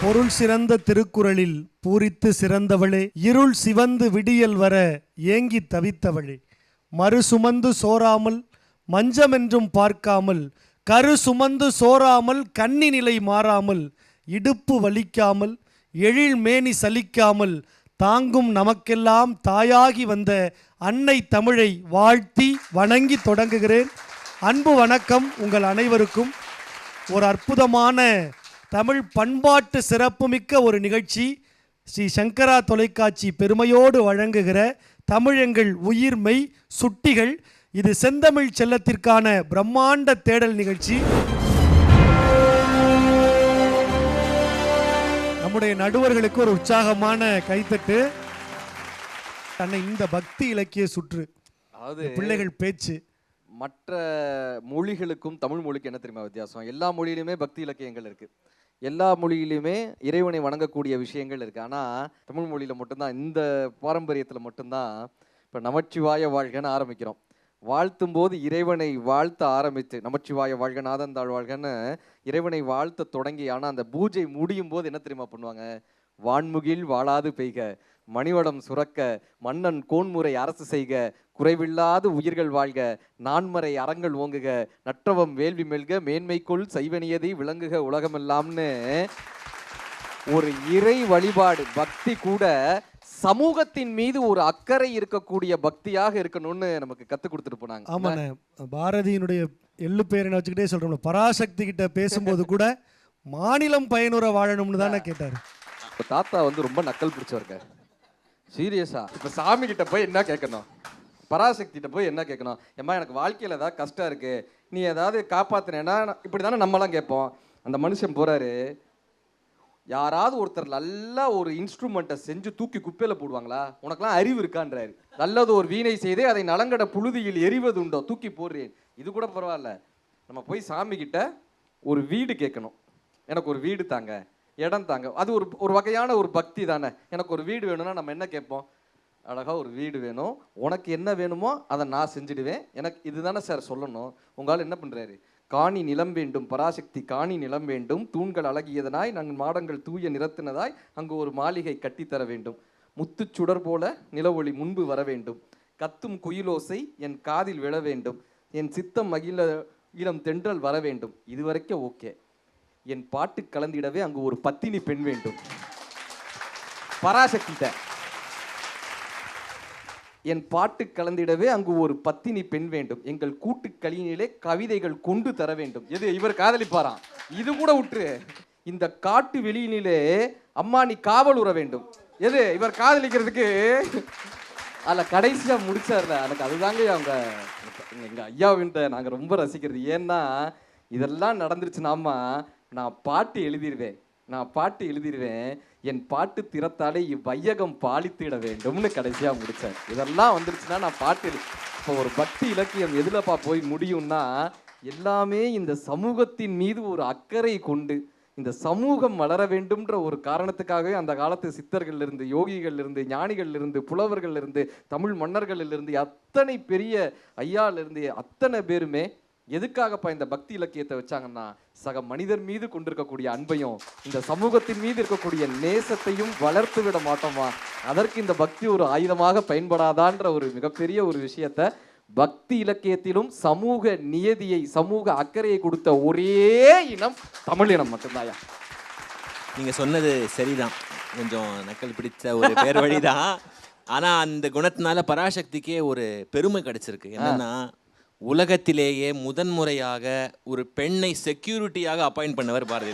பொருள் சிறந்த திருக்குறளில் பூரித்து சிறந்தவளே, இருள் சிவந்து விடியல் வர ஏங்கி தவித்தவளே, மறு சுமந்து சோராமல் மஞ்சமென்றும் பார்க்காமல், கரு சுமந்து சோராமல் கன்னி நிலை மாறாமல், இடுப்பு வலிக்காமல் எழில் மேனி சலிக்காமல், தாங்கும் நமக்கெல்லாம் தாயாகி வந்த அன்னை தமிழை வாழ்த்தி வணங்கி தொடங்குகிறேன். அன்பு வணக்கம் உங்கள் அனைவருக்கும். ஒரு அற்புதமான தமிழ் பண்பாட்டு சிறப்புமிக்க ஒரு நிகழ்ச்சி ஸ்ரீ சங்கரா தொலைக்காட்சி பெருமையோடு வழங்குகிற தமிழ் எங்கள் உயிர்மெய் சுட்டிகள். இது செந்தமிழ் செல்லத்திற்கான பிரம்மாண்ட தேடல் நிகழ்ச்சி. நம்முடைய நடுவர்களுக்கு ஒரு உற்சாகமான கைத்தட்டு. தன்னை இந்த பக்தி இலக்கிய சுற்று, அதாவது பிள்ளைகள் பேச்சு, மற்ற மொழிகளுக்கும் தமிழ் மொழிக்கு என்ன தெரியுமா வித்தியாசம்? எல்லா மொழியிலுமே பக்தி இலக்கியங்கள் இருக்கு, எல்லா மொழியிலுமே இறைவனை வணங்கக்கூடிய விஷயங்கள் இருக்கு. ஆனால் தமிழ் மொழியில மட்டும்தான், இந்த பாரம்பரியத்தில் மட்டும்தான் இப்போ நமச்சிவாய வாழ்கன்னு ஆரம்பிக்கிறோம். வாழ்த்தும் போது இறைவனை வாழ்த்த ஆரம்பித்து நமச்சிவாய வாழ்க நாதந்தாள் வாழ்கன்னு இறைவனை வாழ்த்த தொடங்கி, ஆனால் அந்த பூஜை முடியும் போது என்ன தெரியுமா பண்ணுவாங்க? வான்முகில் வாழாது பெய்க, மணிவடம் சுரக்க, மன்னன் கோன்முறை அரசு செய்க, குறைவில்லாது உயிர்கள் வாழ்க, நான்மறை அறங்கள் ஓங்குக, நற்றவம் வேள்வி மெல்க, மேன்மைக்குள் சைவனியதை விளங்குக உலகமெல்லாம்னு ஒரு இறை வழிபாடு பக்தி கூட சமூகத்தின் மீது ஒரு அக்கறை இருக்கக்கூடிய பக்தியாக இருக்கணும்னு நமக்கு கற்றுக் கொடுத்துட்டு போனாங்க. ஆமாண்ணே, பாரதியினுடைய எள்ளு பேரை வச்சுக்கிட்டே சொல்றோம்ல, பராசக்தி கிட்ட பேசும்போது கூட மாநிலம் பயனுற வாழணும்னு தானே கேட்டாரு. தாத்தா ரொம்ப நக்கல் பிடிச்சவருங்க, சீரியஸா. இப்போ சாமி கிட்ட போய் என்ன கேட்கணும், பராசக்திகிட்ட போய் என்ன கேட்கணும்? ஏம்மா எனக்கு வாழ்க்கையில் ஏதாவது கஷ்டம் இருக்கு, நீ ஏதாவது காப்பாற்றினேன்னா, இப்படி தானே நம்மலாம் கேட்போம். அந்த மனுஷன் போறாரு, யாராவது ஒருத்தர் நல்லா ஒரு இன்ஸ்ட்ருமெண்ட்டை செஞ்சு தூக்கி குப்பையில் போடுவாங்களா? உனக்கெல்லாம் அறிவு இருக்கான்றாரு. நல்லது ஒரு வீணை செய்து அதை நலங்கட புழுதியில் எரிவது உண்டோ, தூக்கி போடுறேன். இது கூட பரவாயில்ல, நம்ம போய் சாமி கிட்ட ஒரு வீடு கேட்கணும். எனக்கு ஒரு வீடு தாங்க, இடம் தாங்க. அது ஒரு வகையான ஒரு பக்தி தானே. எனக்கு ஒரு வீடு வேணும்னா நம்ம என்ன கேட்போம்? அழகா ஒரு வீடு வேணும், உனக்கு என்ன வேணுமோ அதை நான் செஞ்சுடுவேன், எனக்கு இதுதானே சார் சொல்லணும். உங்களால் என்ன பண்ணுறாரு? காணி நிலம் வேண்டும் பராசக்தி, காணி நிலம் வேண்டும், தூண்கள் அழகியதனாய் நன் மாடங்கள் தூய நிறத்தினதாய் அங்கு ஒரு மாளிகை கட்டித்தர வேண்டும், முத்து சுடர் போல நிலவொளி முன்பு வர வேண்டும், கத்தும் குயிலோசை என் காதில் விழ வேண்டும், என் சித்தம் மகிழ இளம் தென்றல் வர வேண்டும். இது வரைக்கும் ஓகே. என் பாட்டு கலந்திடவே அங்கு ஒரு பத்தினி பெண் வேண்டும். பராசக்திட்ட என் பாட்டு கலந்திடவே அங்கு ஒரு பத்தினி பெண் வேண்டும், எங்கள் கூட்டு களியினிலே கவிதைகள் கொண்டு தர வேண்டும். எது இவர் காதலிப்பாராம்? இது கூட விட்டுரு. இந்த காட்டு வெளியினிலே அம்மா நீ காவல் உற வேண்டும். எது இவர் காதலிக்கிறதுக்கு அதில் கடைசியா முடிச்சார்ல, எனக்கு அதுதாங்க அவங்க எங்க ஐயாவின்ட்ட நாங்கள் ரொம்ப ரசிக்கிறது. ஏன்னா இதெல்லாம் நடந்துருச்சுனாமா நான் பாட்டு எழுதிடுவேன், என் பாட்டு திறத்தாலே இவ்வையகம் பாலித்திட வேண்டும்னு கடைசியாக முடித்தேன். இதெல்லாம் வந்துருச்சுன்னா நான் பாட்டு இப்போ ஒரு பக்தி இலக்கியம் எதுலப்பா போய் முடியும்னா, எல்லாமே இந்த சமூகத்தின் மீது ஒரு அக்கறை கொண்டு இந்த சமூகம் வளர வேண்டும்ன்ற ஒரு காரணத்துக்காகவே அந்த காலத்து சித்தர்கள் இருந்து, யோகிகள் இருந்து, ஞானிகள் இருந்து, புலவர்கள் இருந்து, தமிழ் மன்னர்கள் இருந்து, அத்தனை பெரிய ஐயால இருந்து அத்தனை பேருமே எதுக்காகப்பா இந்த பக்தி இலக்கியத்தை வச்சாங்கன்னா, சக மனிதர் மீது கொண்டிருக்கக்கூடிய அன்பையும் இந்த சமூகத்தின் மீது இருக்கக்கூடிய நேசத்தையும் வளர்த்து விட மாட்டோமா, அதற்கு இந்த பக்தி ஒரு ஆயுதமாக பயன்படாதான்ற ஒரு மிகப்பெரிய ஒரு விஷயத்த பக்தி இலக்கியத்திலும் சமூக நியதியை, சமூக அக்கறையை கொடுத்த ஒரே இனம் தமிழ் இனம் மட்டும்தாயா. நீங்க சொன்னது சரிதான், கொஞ்சம் நக்கல் பிடிச்ச ஒரு பேர் வழிதான். ஆனா அந்த குணத்தினால பராசக்திக்கே ஒரு பெருமை கிடைச்சிருக்கு. என்னன்னா, உலகத்திலேயே முதன்முறையாக ஒரு பெண்ணை செக்யூரிட்டியாக அப்பாயிண்ட் பண்ணவர் பாரதி.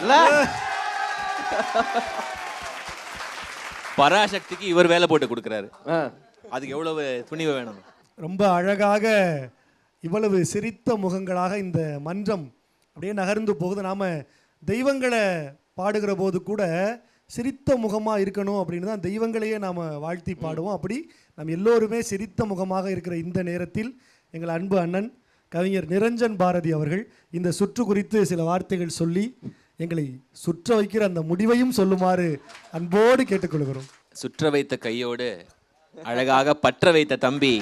பராசக்திக்கு இவர் வேலை போட்டு கொடுக்கிறாரு. அதுக்கு எவ்வளவு துணிவு வேணும்? ரொம்ப அழகாக இவ்வளவு சிரித்த முகங்களாக இந்த மன்றம் அப்படியே நகர்ந்து போகுது. நாம் தெய்வங்களை பாடுகிற போது கூட சிரித்த முகமாக இருக்கணும் அப்படின்னு தான் தெய்வங்களையே நாம் வாழ்த்தி பாடுவோம். அப்படி நம்ம எல்லோருமே சிரித்த முகமாக இருக்கிற இந்த நேரத்தில் எங்கள் அன்பு அண்ணன் கவிஞர் நிரஞ்சன் பாரதி அவர்கள் இந்த சுற்று குறித்து சில வார்த்தைகள் சொல்லி எங்களை சுற்ற வைக்கிற அந்த முடிவையும் சொல்லுமாறு அன்போடு கேட்டுக்கொள்கிறோம். சுற்ற வைத்த கையோடு அழகாக பற்ற வைத்த தம்பி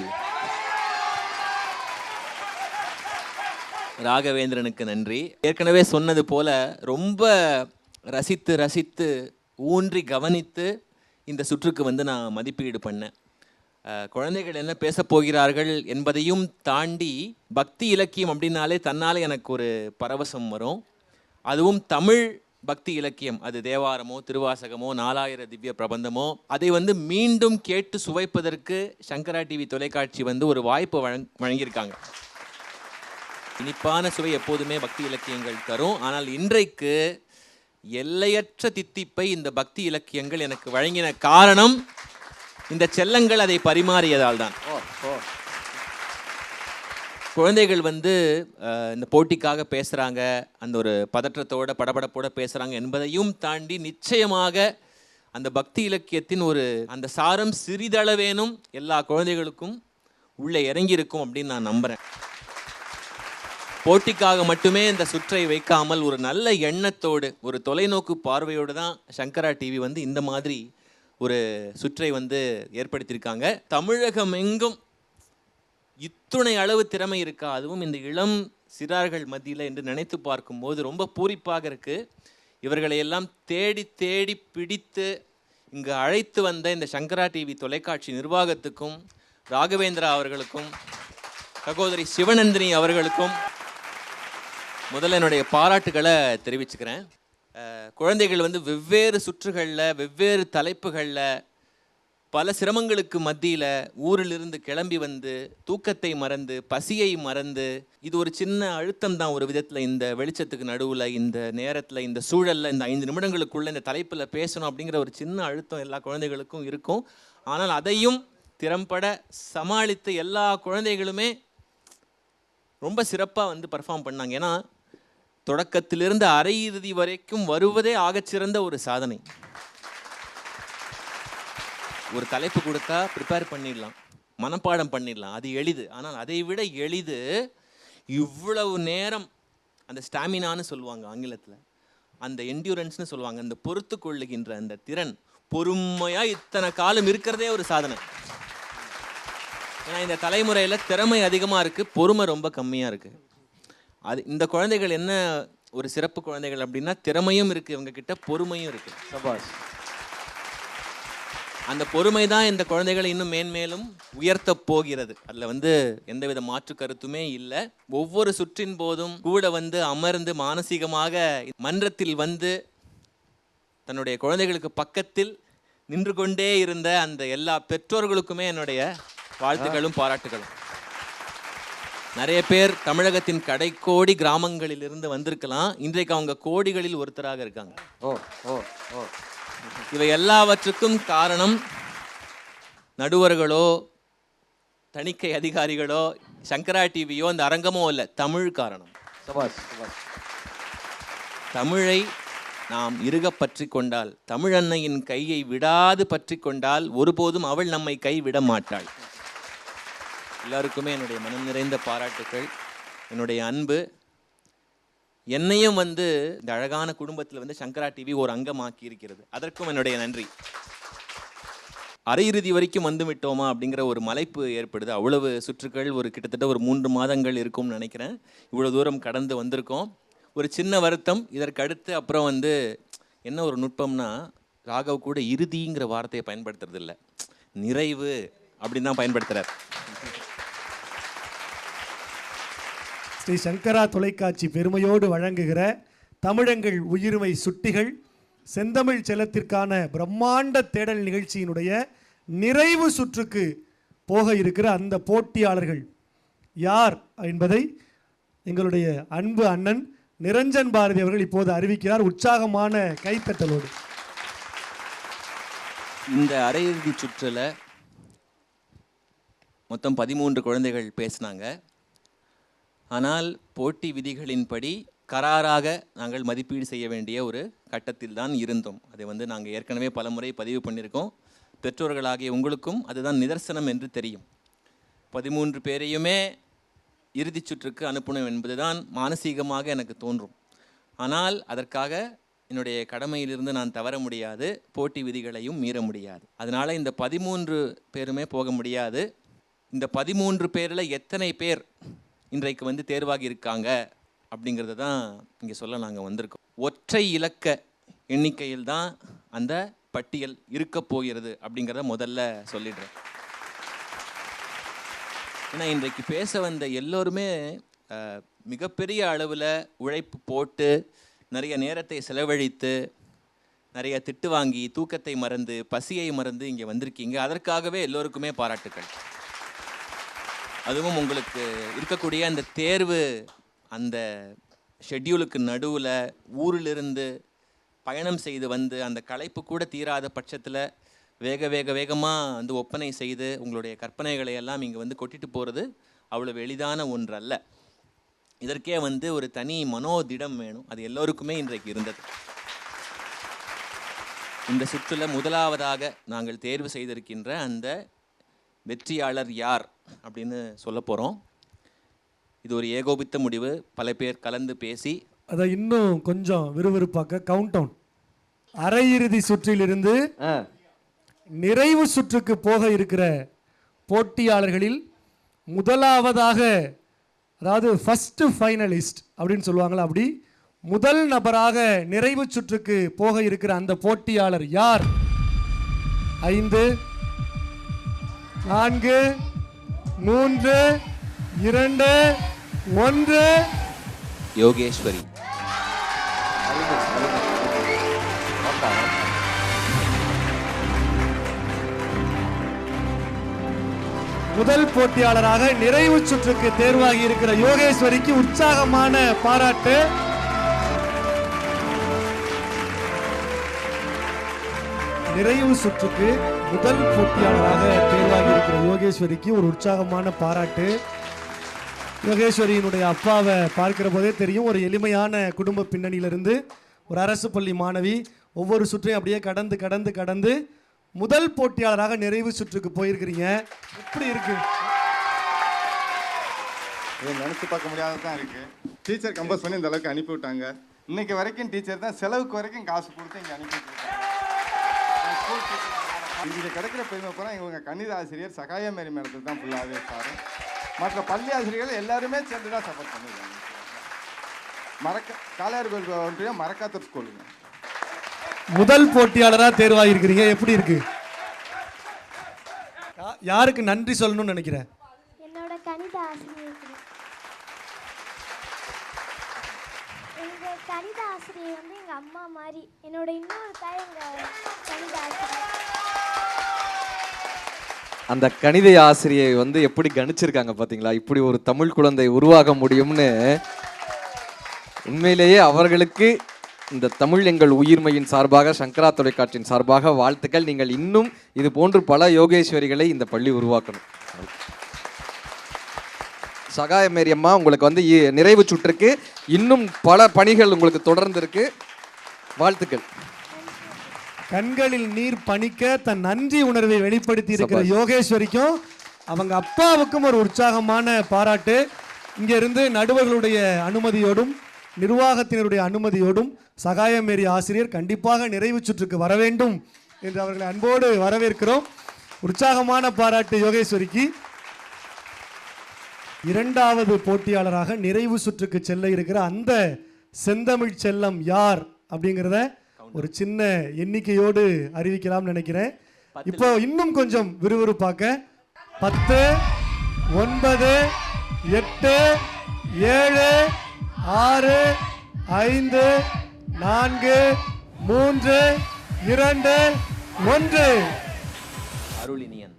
ராகவேந்திரனுக்கு நன்றி. ஏற்கனவே சொன்னது போல ரொம்ப ரசித்து ரசித்து ஊன்றி கவனித்து இந்த சுற்றுக்கு வந்து நான் மதிப்பீடு பண்ணேன். குழந்தைகள் என்ன பேசப் போகிறார்கள் என்பதையும் தாண்டி பக்தி இலக்கியம் அப்படின்னாலே தன்னால் எனக்கு ஒரு பரவசம் வரும். அதுவும் தமிழ் பக்தி இலக்கியம், அது தேவாரமோ திருவாசகமோ 4000 திவ்ய பிரபந்தமோ, அதை வந்து மீண்டும் கேட்டு சுவைப்பதற்கு சங்கரா டிவி தொலைக்காட்சி வந்து ஒரு வாய்ப்பு வழங்கியிருக்காங்க. இனிப்பான சுவை எப்போதுமே பக்தி இலக்கியங்கள் தரும். ஆனால் இன்றைக்கு எல்லையற்ற தித்திப்பை இந்த பக்தி இலக்கியங்கள் எனக்கு வழங்கின காரணம் இந்த செல்லங்கள் அதை பரிமாறியதால் தான். குழந்தைகள் வந்து இந்த போட்டிக்காக பேசுகிறாங்க, அந்த ஒரு பதற்றத்தோட படபடப்போட பேசுகிறாங்க என்பதையும் தாண்டி நிச்சயமாக அந்த பக்தி இலக்கியத்தின் ஒரு அந்த சாரம் சிறிதளவேனும் எல்லா குழந்தைகளுக்கும் உள்ளே இறங்கியிருக்கும் அப்படின்னு நான் நம்புகிறேன். போட்டிக்காக மட்டுமே இந்த சுற்றை வைக்காமல் ஒரு நல்ல எண்ணத்தோடு ஒரு தொலைநோக்கு பார்வையோடு தான் சங்கரா டிவி வந்து இந்த மாதிரி ஒரு சுற்றை வந்து ஏற்படுத்தியிருக்காங்க. தமிழகம் எங்கும் இத்துணை அளவு திறமை இருக்கா, அதுவும் இந்த இளம் சிறார்கள் மத்தியில் என்று நினைத்து பார்க்கும்போது ரொம்ப பூரிப்பாக இருக்குது. இவர்களை எல்லாம் தேடி தேடி பிடித்து இங்கு அழைத்து வந்த இந்த சங்கரா டிவி தொலைக்காட்சி நிர்வாகத்துக்கும் ராகவேந்திரா அவர்களுக்கும் சகோதரி சிவநந்தினி அவர்களுக்கும் முதல்ல என்னுடைய பாராட்டுகளை தெரிவிச்சுக்கிறேன். குழந்தைகள் வந்து வெவ்வேறு சுற்றுகளில் வெவ்வேறு தலைப்புகளில் பல சிரமங்களுக்கு மத்தியில் ஊரிலிருந்து கிளம்பி வந்து தூக்கத்தை மறந்து பசியை மறந்து, இது ஒரு சின்ன அழுத்தம் தான் ஒரு விதத்தில், இந்த வெளிச்சத்துக்கு நடுவில் இந்த நேரத்தில் இந்த சூழலில் இந்த 5 நிமிடங்களுக்குள்ளே இந்த தலைப்பில் பேசணும் அப்படிங்கிற ஒரு சின்ன அழுத்தம் எல்லா குழந்தைகளுக்கும் இருக்கும். ஆனால் அதையும் திறம்பட சமாளித்து எல்லா குழந்தைகளுமே ரொம்ப சிறப்பாக வந்து பர்ஃபார்ம் பண்ணாங்க. ஏன்னா தொடக்கத்திலிருந்து அரை இறுதி வரைக்கும் வருவதே ஆகச்சிறந்த ஒரு சாதனை. ஒரு தலைப்பு கொடுத்தா ப்ரிப்பேர் பண்ணிடலாம், மனப்பாடம் பண்ணிடலாம், அது எளிது. ஆனால் அதை விட எளிது இவ்வளவு நேரம் அந்த ஸ்டாமினான்னு சொல்லுவாங்க ஆங்கிலத்தில், அந்த என்டியூரன்ஸ்னு சொல்லுவாங்க, அந்த பொறுத்து கொள்ளுகின்ற அந்த திறன், பொறுமையாக இத்தனை காலம் இருக்கிறதே ஒரு சாதனை. ஏன்னா இந்த தலைமுறையில் திறமை அதிகமாக இருக்குது, பொறுமை ரொம்ப கம்மியாக இருக்குது. அது இந்த குழந்தைகள் என்ன ஒரு சிறப்பு குழந்தைகள் அப்படின்னா, திறமையும் இருக்குது இவங்க கிட்ட, பொறுமையும் இருக்குது. சபாஷ். அந்த பொறுமை தான் இந்த குழந்தைகளை இன்னும் மேன்மேலும் உயர்த்த போகிறது. அதில் வந்து எந்தவித மாற்று கருத்துமே இல்லை. ஒவ்வொரு சுற்றின் போதும் கூட வந்து அமர்ந்து மானசீகமாக மன்றத்தில் வந்து தன்னுடைய குழந்தைகளுக்கு பக்கத்தில் நின்று கொண்டே இருந்த அந்த எல்லா பெற்றோர்களுக்குமே என்னுடைய வாழ்த்துக்களும் பாராட்டுகளும். நிறைய பேர் தமிழகத்தின் கடைக்கோடி கிராமங்களிலிருந்து வந்திருக்கலாம், இன்றைக்கு அவங்க கோடிகளில் ஒருத்தராக இருக்காங்க. இவை எல்லாவற்றுக்கும் காரணம் நடுவர்களோ தணிக்கை அதிகாரிகளோ சங்கரா டிவியோ அந்த அரங்கமோ இல்லை, தமிழ் காரணம். தமிழை நாம் இறுக பற்றி கொண்டால், தமிழ் அன்னையின் கையை விடாது பற்றி கொண்டால் ஒருபோதும் அவள் நம்மை கை விட மாட்டாள். எல்லாருக்குமே என்னுடைய மனம் நிறைந்த பாராட்டுக்கள், என்னுடைய அன்பு. என்னையும் வந்து இந்த அழகான குடும்பத்தில் வந்து சங்கரா டிவி ஒரு அங்கமாக்கி இருக்கிறது, அதற்கும் என்னுடைய நன்றி. அரையிறுதி வரைக்கும் வந்து விட்டோமா அப்படிங்கிற ஒரு மலைப்பு ஏற்படுது. அவ்வளவு சுற்றுக்கள், ஒரு கிட்டத்தட்ட ஒரு 3 மாதங்கள் இருக்கும்னு நினைக்கிறேன். இவ்வளோ தூரம் கடந்து வந்திருக்கோம். ஒரு சின்ன வருத்தம் இதற்கு அடுத்து. அப்புறம் வந்து என்ன ஒரு நுட்பம்னா, ராகவ் கூட இறுதிங்கிற வார்த்தையை பயன்படுத்துறது இல்லை, நிறைவு அப்படின்னு தான் பயன்படுத்துகிறார். ஸ்ரீ சங்கரா தொலைக்காட்சி பெருமையோடு வழங்குகிற தமிழங்கள் உயிர்மை சுட்டிகள் செந்தமிழ் செல்லத்திற்கான பிரம்மாண்ட தேடல் நிகழ்ச்சியினுடைய நிறைவு சுற்றுக்கு போக இருக்கிற அந்த போட்டியாளர்கள் யார் என்பதை எங்களுடைய அன்பு அண்ணன் நிரஞ்சன் பாரதி அவர்கள் இப்போது அறிவிக்கிறார். உற்சாகமான கைத்தட்டலோடு. இந்த அரையிறுதி சுற்றில் மொத்தம் 13 குழந்தைகள் பேசினாங்க. ஆனால் போட்டி விதிகளின்படி கராராக நாங்கள் மதிப்பீடு செய்ய வேண்டிய ஒரு கட்டத்தில் தான் இருந்தோம். அதை வந்து நாங்கள் ஏற்கனவே பல முறை பதிவு பண்ணியிருக்கோம். பெற்றோர்களாகிய உங்களுக்கும் அதுதான் நிதர்சனம் என்று தெரியும். 13 பேரையுமே இறுதிச் சுற்றுக்கு அனுப்பணும் என்பது தான் மானசீகமாக எனக்கு தோன்றும். ஆனால் அதற்காக என்னுடைய கடமையிலிருந்து நான் தவற முடியாது, போட்டி விதிகளையும் மீற முடியாது. அதனால் இந்த 13 பேருமே போக முடியாது. இந்த 13 பேரில் எத்தனை பேர் இன்றைக்கு வந்து தேர்வாகி இருக்காங்க அப்படிங்கிறத தான் இங்கே சொல்ல நாங்கள் வந்திருக்கோம். ஒற்றை இலக்க எண்ணிக்கையில் தான் அந்த பட்டியல் இருக்க போகிறது அப்படிங்கிறத முதல்ல சொல்லிடுறேன். ஏன்னா இன்றைக்கு பேச வந்த எல்லோருமே மிகப்பெரிய அளவில் உழைப்பு போட்டு நிறைய நேரத்தை செலவழித்து நிறைய திட்டு வாங்கி தூக்கத்தை மறந்து பசியை மறந்து இங்கே வந்திருக்கீங்க. அதற்காகவே எல்லோருக்குமே பாராட்டுக்கள். அதுவும் உங்களுக்கு இருக்கக்கூடிய அந்த தேர்வு அந்த ஷெட்யூலுக்கு நடுவில் ஊரிலிருந்து பயணம் செய்து வந்து அந்த களைப்பு கூட தீராத பட்சத்தில் வேகமாக வந்து ஒப்பனை செய்து உங்களுடைய கற்பனைகளை எல்லாம் இங்கே வந்து கொட்டிட்டு போகிறது அவ்வளவு எளிதான ஒன்று அல்ல. இதற்கே வந்து ஒரு தனி மனோதிடம் வேணும். அது எல்லோருக்குமே இன்றைக்கு இருந்தது. இந்த சுற்றில் முதலாவதாக நாங்கள் தேர்வு செய்திருக்கின்ற அந்த வெற்றியாளர் யார் அப்படின்னு சொல்ல போகிறோம். இது ஒரு ஏகோபித்த முடிவு, பல பேர் கலந்து பேசி அதை இன்னும் கொஞ்சம் விறுவிறுப்பாக்க கவுண்ட் டவுன். அரையிறுதி சுற்றிலிருந்து நிறைவு சுற்றுக்கு போக இருக்கிற போட்டியாளர்களில் முதலாவதாக, அதாவது ஃபர்ஸ்ட் ஃபைனலிஸ்ட் அப்படின்னு சொல்லுவாங்களா, அப்படி முதல் நபராக நிறைவு சுற்றுக்கு போக இருக்கிற அந்த போட்டியாளர் யார்? 5 4 3 2 1. யோகேஸ்வரி. முதல் போட்டியாளராக நிறைவு சுற்றுக்கு தேர்வாகி இருக்கிற யோகேஸ்வரிக்கு உற்சாகமான பாராட்டு. நிறைவு சுற்றுக்கு முதல் போட்டியாளராக தேர்வாகி இருக்கிற யோகேஸ்வரிக்கு ஒரு உற்சாகமான பாராட்டு. யோகேஸ்வரியினுடைய அப்பாவை பார்க்கிற போதே தெரியும், ஒரு எளிமையான குடும்ப பின்னணியிலிருந்து ஒரு அரசு பள்ளி மாணவி, ஒவ்வொரு சுற்றையும் அப்படியே கடந்து கடந்து கடந்து முதல் போட்டியாளராக நிறைவு சுற்றுக்கு போயிருக்கிறீங்க. எப்படி இருக்கு? நினச்சி பார்க்க முடியாததான் இருக்கு. டீச்சர் கம்போஸ் பண்ணி இந்த அளவுக்கு அனுப்பி விட்டாங்க. இன்னைக்கு வரைக்கும் டீச்சர் தான் செலவுக்கு வரைக்கும் காசு கொடுத்து இங்கே அனுப்பி விட்டாங்க. இங்கே கிடைக்கிற பெருமை பூரா இவங்க கணித ஆசிரியர் சகாய மேரி மேடத்துக்கு தான் ஃபுல்லாகவே சார். மற்ற பள்ளி ஆசிரியர்கள் எல்லாருமே சேர்ந்து தான் சப்போர்ட் பண்ணிருக்காங்க. காளையார் கோயில் ஒன்றியம் மரக்காத்தூர் ஸ்கூலுங்க. முதல் போட்டியாளராக தேர்வாகிருக்கிறீங்க. எப்படி இருக்கு? யாருக்கு நன்றி சொல்லணும்னு நினைக்கிறேன்? என்னோட கணித ஆசிரியருக்கு. எங்க கணித ஆசிரியர் வந்து எங்க அம்மா மாதிரி. என்னோட இன்னொரு தாய் எங்க கணித ஆசிரியர். அந்த கணித ஆசிரியை வந்து எப்படி கணிச்சிருக்காங்க பார்த்தீங்களா? இப்படி ஒரு தமிழ் குழந்தை உருவாக முடியும்னு. உண்மையிலேயே அவர்களுக்கு இந்த தமிழ் எங்கள் உயிர்மையின் சார்பாக, சங்கரா தொலைக்காட்சியின் சார்பாக வாழ்த்துக்கள். நீங்கள் இன்னும் இது போன்று பல யோகேஸ்வரிகளை இந்த பள்ளி உருவாக்கணும். சகாய மேரி அம்மா, உங்களுக்கு வந்து நிறைவு சுற்றுக்கு இன்னும் பல பணிகள் உங்களுக்கு தொடர்ந்து இருக்கு. வாழ்த்துக்கள். கண்களில் நீர் பணிக்க தன் நன்றி உணர்வை வெளிப்படுத்தி இருக்கிற யோகேஸ்வரிக்கும் அவங்க அப்பாவுக்கும் ஒரு உற்சாகமான பாராட்டு. இங்க இருந்து நடுவர்களுடைய அனுமதியோடும் நிர்வாகத்தினருடைய அனுமதியோடும் சகாய மேரி ஆசிரியர் கண்டிப்பாக நிறைவு சுற்றுக்கு வர வேண்டும் என்று அவர்களை அன்போடு வரவேற்கிறோம். உற்சாகமான பாராட்டு யோகேஸ்வரிக்கு. இரண்டாவது போட்டியாளராக நிறைவு சுற்றுக்கு செல்ல இருக்கிற அந்த செந்தமிழ் செல்லம் யார் அப்படிங்கிறத ஒரு சின்ன எண்ணிக்கையோடு அறிவிக்கலாம் நினைக்கிறேன். இப்போ இன்னும் கொஞ்சம் விறுவிறுப்பாக்க 10 9 8 7 6 5 4 3 2 1. அருளினியன்.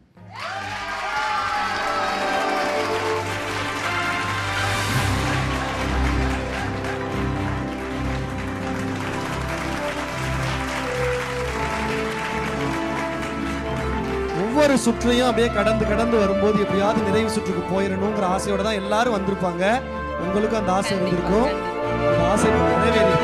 ஒவ்வொரு சுற்றையும் அப்படியே கடந்து கடந்து வரும்போது எப்படியாவது நிறைவு சுற்றுக்கு போயிடணுங்கிற ஆசையோட தான் எல்லாரும் வந்திருப்பாங்க. உங்களுக்கும் அந்த ஆசை வந்திருக்கும். அந்த ஆசை நிறைவேறி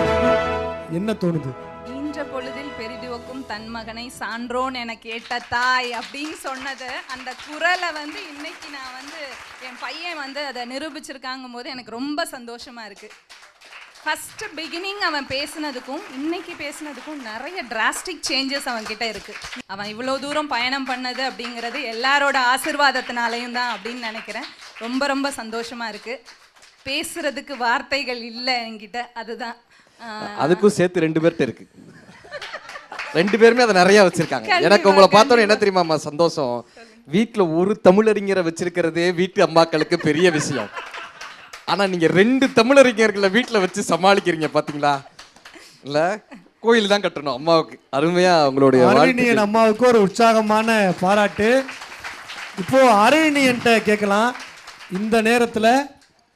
என்ன தோணுது? ஈன்ற பொழுதில் பெரிதுவக்கும் தன் மகனை சான்றோன் என கேட்ட தாய் அப்படின்னு சொன்னது, அந்த குரலை வந்து இன்னைக்கு நான் வந்து என் பையன் வந்து அதை நிரூபிச்சிருக்காங்கும் போது எனக்கு ரொம்ப சந்தோஷமா இருக்கு. ஃபர்ஸ்ட் பிகினிங் அவன் பேசினதுக்கும் இன்னைக்கு பேசினதுக்கும் நிறைய டிராஸ்டிக் சேஞ்சஸ் அவன் கிட்ட இருக்கு. அவன் இவ்வளோ தூரம் பயணம் பண்ணது அப்படிங்கிறது எல்லாரோட ஆசீர்வாதத்தினாலையும் தான் அப்படின்னு நினைக்கிறேன். ரொம்ப ரொம்ப சந்தோஷமா இருக்கு. பேசுறதுக்கு வார்த்தைகள் இல்லை என்கிட்ட. அதுதான் அதுக்கும் சேர்த்து 2 பேர்கிட்ட இருக்கு. 2 பேருமே அதை நிறைய வச்சிருக்காங்க. எனக்கு உங்களை பார்த்தோன்னே என்ன தெரியுமாம்மா சந்தோஷம், வீட்டில் ஒரு தமிழறிஞரை வச்சிருக்கிறதே வீட்டு அம்மாக்களுக்கு பெரிய விஷயம். ஆனா நீங்க 2 தமிழறிஞர்களை வீட்டில் வச்சு சமாளிக்கிறீங்க பாத்தீங்களா? இல்ல கோயில் தான் கட்டணும் அம்மாவுக்கு. அருமையா உங்களுடைய அருணியன் அம்மாவுக்கு ஒரு உற்சாகமான பாராட்டு. இப்போ அருணியன்ட்ட கேட்கலாம், இந்த நேரத்துல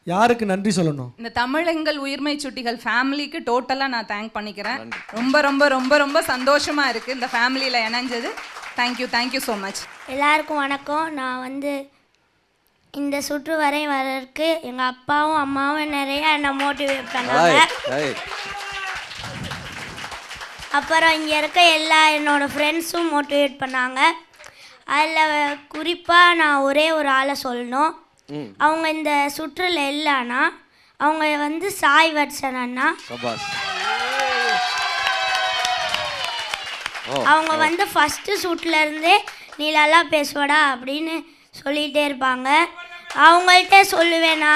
யாருக்கு நன்றி சொல்லணும்? இந்த தமிழெங்கள் உயிர்மை சுட்டிகள் ஃபேமிலிக்கு டோட்டலாக நான் தேங்க் பண்ணிக்கிறேன். ரொம்ப ரொம்ப ரொம்ப ரொம்ப சந்தோஷமாக இருக்குது இந்த ஃபேமிலியில் இணைஞ்சது. Thank you so much. எல்லாருக்கும் வணக்கம். நான் வந்து இந்த சுற்று வரை வர்றதுக்கு எங்கள் அப்பாவும் அம்மாவும் நிறைய என்னை மோட்டிவேட் பண்ணாங்க. அப்புறம் இங்கே இருக்க எல்லா என்னோடய ஃப்ரெண்ட்ஸும் மோட்டிவேட் பண்ணாங்க. அதில் குறிப்பாக நான் ஒரே ஒரு ஆளை சொல்லணும். அவங்க இந்த சுற்றில் இல்லைன்னா அவங்க வந்து சாய் வர்ஷன் அண்ணா. அவங்க வந்து ஃபஸ்ட்டு ஷூட்லேருந்தே நீ நல்லா பேசுவடா அப்படின்னு சொல்லிகிட்டே இருப்பாங்க. அவங்கள்ட்ட சொல்லுவேன்னா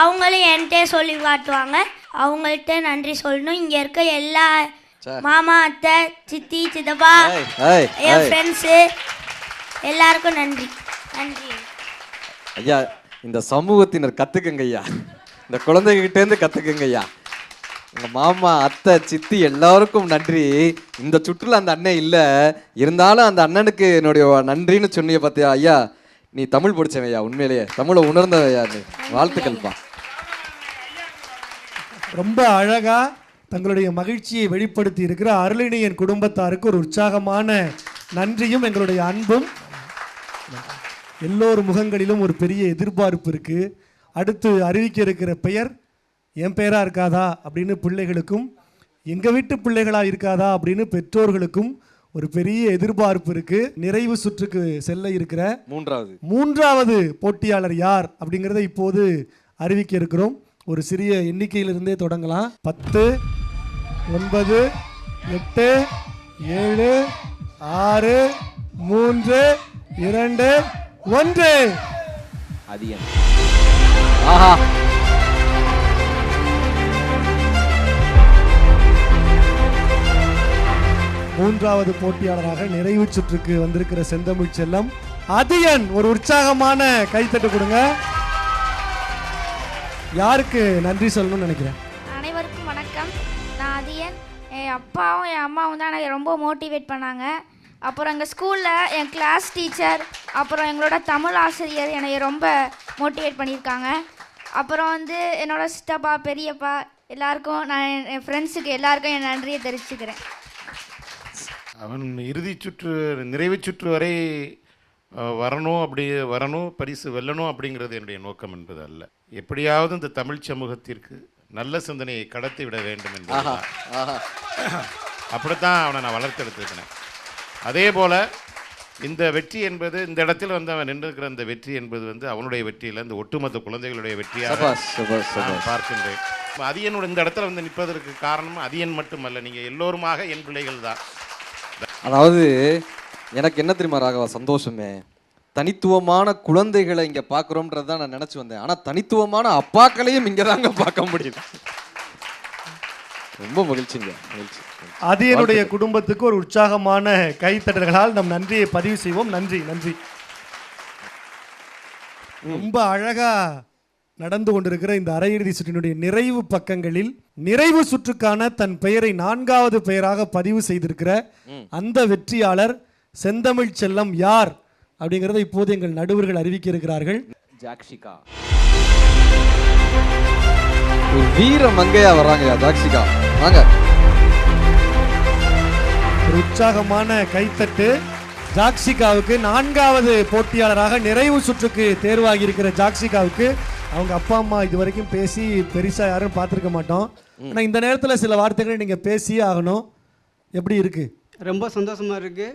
அவங்களும் என்கிட்ட சொல்லி காட்டுவாங்க. அவங்கள்ட்ட நன்றி சொல்லணும். இங்கே இருக்க எல்லா மாமா, அத்தை, சித்தி, சித்தப்பா, என் ஃப்ரெண்ட்ஸு எல்லாருக்கும் நன்றி. ஐயா, இந்த சமூகத்தினர் கத்துக்குங்க ஐயா, இந்த குழந்தைகிட்டேருந்து கத்துக்குங்க ஐயா. உங்க மாமா, அத்தை, சித்தி எல்லாருக்கும் நன்றி. இந்த சுற்றுல அந்த அண்ணன் இல்லை, இருந்தாலும் அந்த அண்ணனுக்கு என்னுடைய நன்றின்னு சொன்னிய பார்த்தியா ஐயா. நீ தமிழ் படிச்சவன் ஐயா, உண்மையிலேயே தமிழை உணர்ந்தவையா. நீ வாழ்த்துக்கள்ப்பா. ரொம்ப அழகா தங்களுடைய மகிழ்ச்சியை வெளிப்படுத்தி இருக்கிற அருளினியன் குடும்பத்தாருக்கு ஒரு உற்சாகமான நன்றியும் எங்களுடைய அன்பும். எல்லோரு முகங்களிலும் ஒரு பெரிய எதிர்பார்ப்பு இருக்கு. அடுத்து அறிவிக்க இருக்கிற பெயர் என் பெயரா இருக்காதா அப்படின்னு பிள்ளைகளுக்கும், எங்க வீட்டு பிள்ளைகளா இருக்காதா அப்படின்னு பெற்றோர்களுக்கும் ஒரு பெரிய எதிர்பார்ப்பு இருக்கு. நிறைவு சுற்றுக்கு செல்ல இருக்கிற மூன்றாவது போட்டியாளர் யார் அப்படிங்கிறத இப்போது அறிவிக்க இருக்கிறோம். ஒரு சிறிய எண்ணிக்கையிலிருந்தே தொடங்கலாம். 10, 9, 8, 7, 6, 3, 2, 1. அதியன். ஆஹா, மூன்றாவது போட்டியாளராக நிறைவு சுற்றுக்கு வந்திருக்கிற செந்தமிழ் செல்லம் அதியன். ஒரு உற்சாகமான கைத்தட்டு கொடுங்க. யாருக்கு நன்றி சொல்லணும்னு நினைக்கிறேன்? அனைவருக்கும் வணக்கம். நான் அதியன். என் அப்பாவும் என் அம்மாவும் தான் எனக்கு ரொம்ப மோட்டிவேட் பண்ணாங்க. அப்புறம் எங்கள் ஸ்கூலில் என் கிளாஸ் டீச்சர், அப்புறம் எங்களோட தமிழ் ஆசிரியர் என்னை ரொம்ப மோட்டிவேட் பண்ணியிருக்காங்க. அப்புறம் வந்து என்னோடய சித்தப்பா, பெரியப்பா எல்லாருக்கும், நான் என் ஃப்ரெண்ட்ஸுக்கு எல்லாருக்கும் என் நன்றியை தெரிவிச்சுக்கிறேன். அவன் இறுதி சுற்று, நிறைவு சுற்று வரை வரணும், பரிசு வெல்லணும் அப்படிங்கிறது என்னுடைய நோக்கம் என்பது அல்ல. எப்படியாவது இந்த தமிழ் சமூகத்திற்கு நல்ல சிந்தனையை கடத்தி விட வேண்டும் என்பது அப்படித்தான் அவனை நான் வளர்த்தெடுத்திருக்கிறேன். அதே போல் இந்த வெற்றி என்பது, இந்த இடத்தில் வந்து அவன் நின்றிருக்கிற இந்த வெற்றி என்பது வந்து அவனுடைய வெற்றியில் இந்த ஒட்டுமொத்த குழந்தைகளுடைய வெற்றியாக நான் பார்க்கின்றேன். அதியனோட இந்த இடத்துல வந்து நிற்பதற்கு காரணம் அதியன் மட்டுமல்ல, நீங்கள் எல்லோருமாக என் பிள்ளைகள் தான். அதாவது எனக்கு என்ன தெரியுமா ராகவா சந்தோஷமே, தனித்துவமான குழந்தைகளை இங்க பார்க்குறோம்ன்றது தான் நான் நினைச்சு வந்தேன். ஆனா தனித்துவமான அப்பாக்களையும் இங்க தாங்க பார்க்க முடியுது. ரொம்ப மகிழ்ச்சிங்க, மகிழ்ச்சி. அதியனுடைய குடும்பத்துக்கு ஒரு உற்சாகமான கைத்தட்டல்களால் நம் நன்றியை பதிவு செய்வோம். நன்றி, நன்றி. ரொம்ப அழகா நடந்து கொண்டிருக்கிற இந்த அரையிறுதி சுற்றினுடைய நிறைவு பக்கங்களில் நிறைவு சுற்றுக்கான தன் பெயரை 4வது பெயராக பதிவு செய்திருக்கிற அந்த வெற்றியாளர் செந்தமிழ் செல்லம் யார் அப்படிங்கறத இப்போது எங்கள் நடுவர்கள் அறிவிக்க இருக்கிறார்கள். ஜாக்ஷிகா. ஒரு வீர மங்கையா வர்றாங்க ஜாக்ஷிகா. வாங்க. ஒரு உற்சாகமான கைத்தட்டு. ஜாக்ஷிகாவுக்கு 4வது போட்டியாளராக நிறைவு சுற்றுக்கு தேர்வாகி இருக்கிற ஜாக்ஷிகாவுக்கு அவங்க அப்பா அம்மா இது வரைக்கும் பேசி பெருசா யாரும் பார்த்துருக்க மாட்டோம். ஆனா இந்த நேரத்தில் சில வார்த்தைகளை நீங்க பேசியே ஆகணும். எப்படி இருக்கு? ரொம்ப சந்தோஷமா இருக்கு.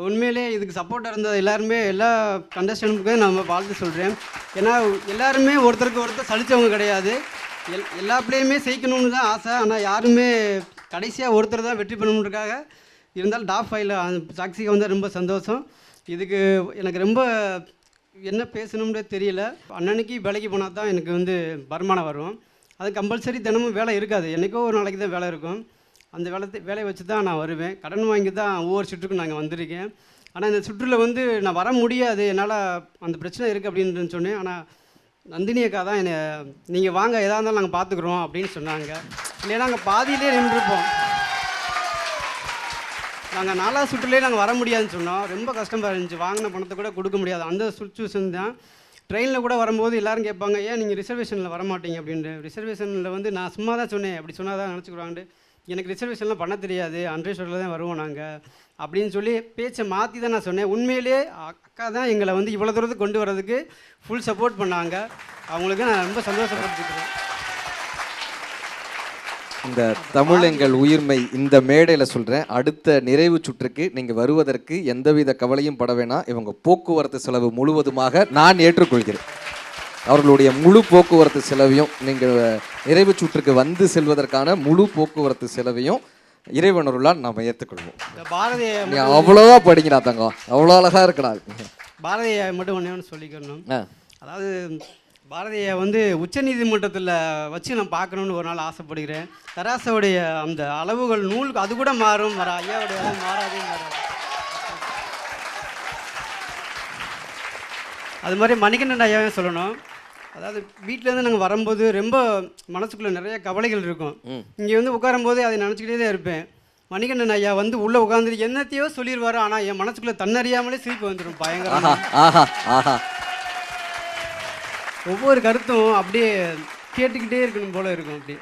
உண்மையிலே இதுக்கு சப்போர்ட்டாக இருந்தது எல்லாருமே, எல்லா கண்டஸ்டன்ட்டுக்கும் நம்ம வாழ்த்து சொல்கிறேன். ஏன்னா எல்லாருமே ஒருத்தருக்கு ஒருத்தர் சலித்தவங்க கிடையாது. எல்லா பிள்ளையுமே ஜெயிக்கணும்னு தான் ஆசை. ஆனால் யாருமே கடைசியாக ஒருத்தர் தான் வெற்றி பண்ணணுன்றக்காக இருந்தாலும் டாப் 5ல ஜாக்ஷிகா வந்தால் ரொம்ப சந்தோஷம். இதுக்கு எனக்கு ரொம்ப என்ன பேசணும்னே தெரியல. அன்னன்னைக்கு வேலைக்கு போனால் தான் எனக்கு வந்து வருமானம் வரும். அது கம்பல்சரி தினமும் வேலை இருக்காது, என்றைக்கோ ஒரு நாளைக்கு தான் வேலை இருக்கும். அந்த வேலையை வச்சு தான் நான் வருவேன். கடன் வாங்கி தான் ஒவ்வொரு சுற்றுக்கும் நாங்கள் வந்திருக்கேன். ஆனால் இந்த சுற்றில் வந்து நான் வர முடியாது, என்னால் அந்த பிரச்சனை இருக்குது அப்படின்னு சொன்னேன். ஆனால் நந்தினி அக்கா தான் என்னை நீங்கள் வாங்க, எதாக இருந்தாலும் நாங்கள் பார்த்துக்குறோம் அப்படின்னு சொன்னாங்க. இல்லைன்னா நாங்கள் பாதியிலே நின்றுருப்போம். நாங்கள் 4வது சுற்றுலேயே நாங்கள் வர முடியாதுன்னு சொன்னோம். ரொம்ப கஷ்டமாக இருந்துச்சு, வாங்கின பணத்தை கூட கொடுக்க முடியாது அந்த சுச்சுவேஷன் தான். ட்ரெயினில் கூட வரும்போது எல்லோரும் கேட்பாங்க, ஏன் நீங்கள் ரிசர்வேஷனில் வரமாட்டீங்க அப்படின்ட்டு. ரிசர்வேஷனில் வந்து நான் சும்மா தான் சொன்னேன், அப்படி சொன்னால் தான் நினச்சிக்கிறாங்கட்டு. எனக்கு ரிசர்வேஷன்லாம் பண்ண தெரியாது, அன்ரிசர்வ்டில் தான் வருவோம் நாங்கள் அப்படின்னு சொல்லி பேச்சை மாற்றி தான் நான் சொன்னேன். உண்மையிலே அக்கா தான் எங்களை வந்து இவ்வளோ தூரத்துக்கு கொண்டு வரதுக்கு ஃபுல் சப்போர்ட் பண்ணாங்க. அவங்களுக்கு நான் ரொம்ப சந்தோஷப்பட்டுருக்கிறேன். இந்த தமிழ் எங்கள் உயிர்மை இந்த மேடையில் சொல்கிறேன், அடுத்த நிறைவு சுற்றுக்கு நீங்கள் வருவதற்கு எந்தவித கவலையும் பட வேணாம். இவங்க போக்குவரத்து செலவு முழுவதுமாக நான் ஏற்றுக்கொள்கிறேன். அவர்களுடைய முழு போக்குவரத்து செலவையும் நீங்கள் நிறைவு சுற்றுக்கு வந்து செல்வதற்கான முழு போக்குவரத்து செலவையும் இறைவனருளால் நாம் ஏற்றுக்கொள்வோம். பாரதிய அவ்வளோவா படிக்கிறா தங்கம், அவ்வளோ அழகாக இருக்கிறா. பாரதிய மட்டும் ஒன்று சொல்லிக்கணும். அதாவது பாரதியை வந்து உச்சநீதிமன்றத்தில் வச்சு நான் பார்க்கணுன்னு ஒரு நாள் ஆசைப்படுகிறேன். தராசோடைய அந்த அளவுகள் நூலுக்கு அது கூட மாறும், வர ஐயாவுடைய அளவு மாறாதே மாறாது. அது மாதிரி மணிகண்டன் ஐயாவே சொல்லணும். அதாவது வீட்டிலேருந்து நாங்கள் வரும்போது ரொம்ப மனசுக்குள்ளே நிறைய கவலைகள் இருக்கும். இங்கே வந்து உட்காரும்போது அதை நினச்சிக்கிட்டே தான் இருப்பேன். மணிகண்டன் ஐயா வந்து உள்ளே உட்காந்துட்டு என்னத்தையோ சொல்லிடுவார், ஆனால் என் மனசுக்குள்ளே தன்னறியாமலே சிரிப்பு வந்துடும் பயங்கரமாக. ஒவ்வொரு கருத்தும் அப்படியே கேட்டுக்கிட்டே இருக்கணும் போல இருக்கும். அப்படி